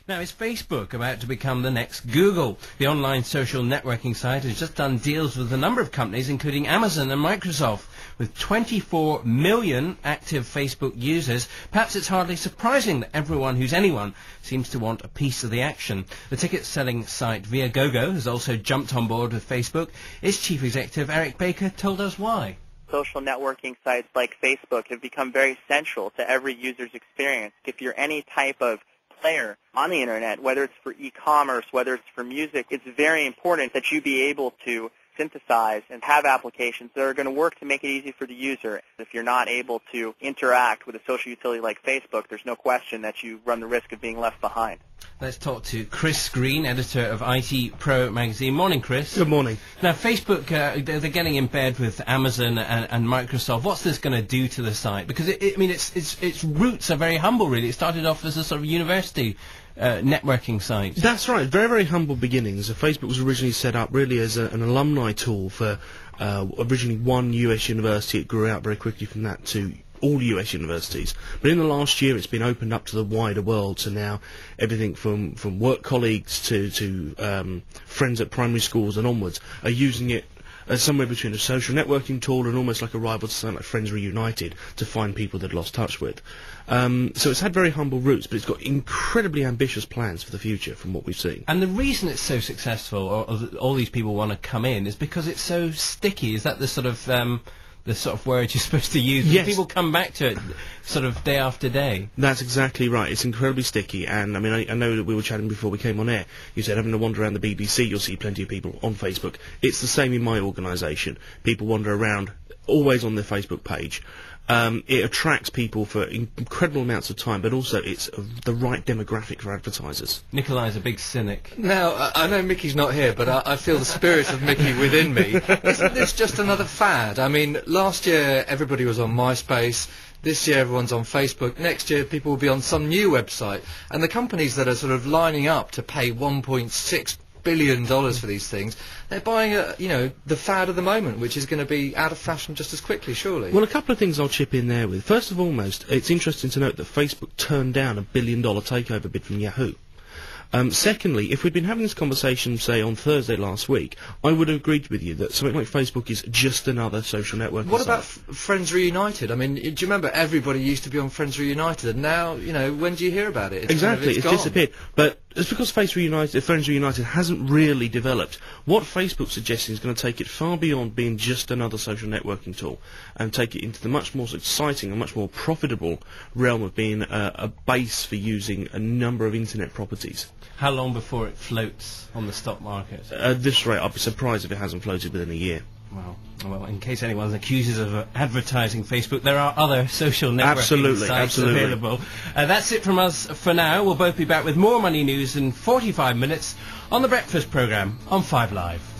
Now, is Facebook about to become the next Google? The online social networking site has just done deals with a number of companies, including Amazon and Microsoft. With 24 million active Facebook users, perhaps it's hardly surprising that everyone who's anyone seems to want a piece of the action. The ticket-selling site Viagogo has also jumped on board with Facebook. Its chief executive, Eric Baker, told us why. Social networking sites like Facebook have become very central to every user's experience. If you're any type of player on the internet, whether it's for e-commerce, whether it's for music, it's very important that you be able to synthesize and have applications that are going to work to make it easy for the user. If you're not able to interact with a social utility like Facebook, there's no question that you run the risk of being left behind. Let's talk to Chris Green, editor of IT Pro magazine. Morning, Chris. Good morning. Now, Facebook, they're getting in bed with Amazon and Microsoft. What's this going to do to the site? Because, its roots are very humble, really. It started off as a sort of university networking site. That's right. Very, very humble beginnings. Facebook was originally set up really as an alumni tool for originally one US university. It grew out very quickly from that to all US universities. But in the last year, it's been opened up to the wider world. So now everything from work colleagues to friends at primary schools and onwards are using it as somewhere between a social networking tool and almost like a rival to something like Friends Reunited to find people they'd lost touch with. So it's had very humble roots, but it's got incredibly ambitious plans for the future from what we've seen. And the reason it's so successful, or all these people want to come in, is because it's so sticky. Is that the sort of word you're supposed to use? Yes. People come back to it sort of day after day. That's exactly right. It's incredibly sticky, and I know that we were chatting before we came on air. You said having to wander around the BBC, you'll see plenty of people on Facebook. It's the same in my organisation. People wander around, always on their Facebook page. It attracts people for incredible amounts of time, but also it's the right demographic for advertisers. Nikolai's a big cynic. Now, I know Mickey's not here, but I feel the spirit of Mickey within me. Isn't this just another fad? I mean, last year everybody was on MySpace. This year everyone's on Facebook. Next year people will be on some new website. And the companies that are sort of lining up to pay $1.6 billion for these things, they're buying the fad of the moment, which is going to be out of fashion just as quickly, surely. Well, a couple of things I'll chip in there with. First of all, it's interesting to note that Facebook turned down $1 billion takeover bid from Yahoo. Secondly, if we'd been having this conversation, say, on Thursday last week, I would have agreed with you that something like Facebook is just another social networking What site. about Friends Reunited? I mean, do you remember everybody used to be on Friends Reunited, and now, when do you hear about it? Exactly, it's gone. disappeared. But it's because Friends Reunited hasn't really developed. What Facebook's suggesting is going to take it far beyond being just another social networking tool and take it into the much more exciting and much more profitable realm of being a base for using a number of internet properties. How long before it floats on the stock market? At this rate, I'd be surprised if it hasn't floated within a year. Well, in case anyone accuses of advertising Facebook, there are other social networking sites available. That's it from us for now. We'll both be back with more money news in 45 minutes on The Breakfast Programme on 5 Live.